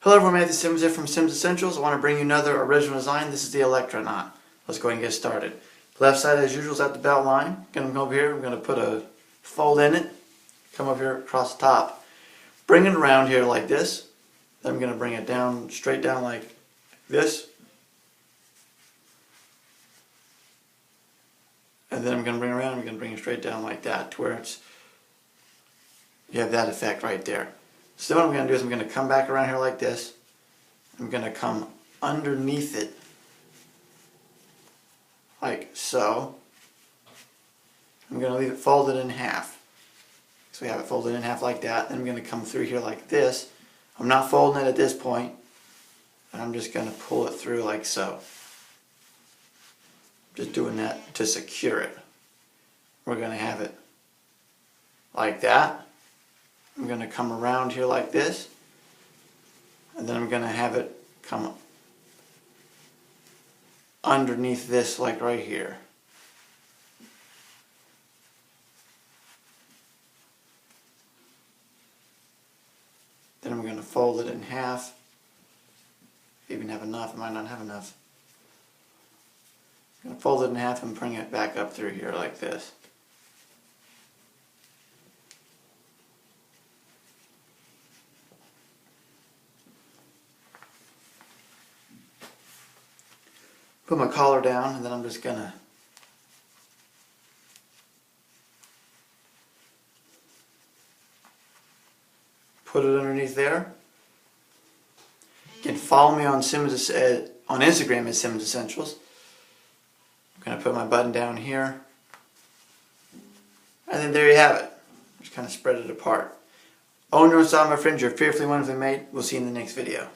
Hello everyone, Matthew Simmons here from SimmonsEssentials. I want to bring you another original design. This is the Electra knot. Let's go ahead and get started. Left side as usual is at the belt line. Going to come over here, I'm going to put a fold in it. Come over here across the top. Bring it around here like this. Then I'm going to bring it down, straight down like this. And then I'm going to bring it around, I'm going to bring it straight down like that to where you have that effect right there. So what I'm going to do is I'm going to come back around here like this. I'm going to come underneath it like so. I'm going to leave it folded in half. So we have it folded in half like that. Then I'm going to come through here like this. I'm not folding it at this point. And I'm just going to pull it through like so. Just doing that to secure it. We're going to have it like that. I'm going to come around here like this, and then I'm going to have it come underneath this like right here. Then I'm going to fold it in half. If you even have enough, I might not have enough. I'm going to fold it in half and bring it back up through here like this. Put my collar down, and then I'm just gonna put it underneath there. You can follow me on on Instagram at SimmonsEssentials. I'm gonna put my button down here, and then there you have it. Just kind of spread it apart. Own your own style, my friends. You're fearfully wonderfully made. We'll see you in the next video.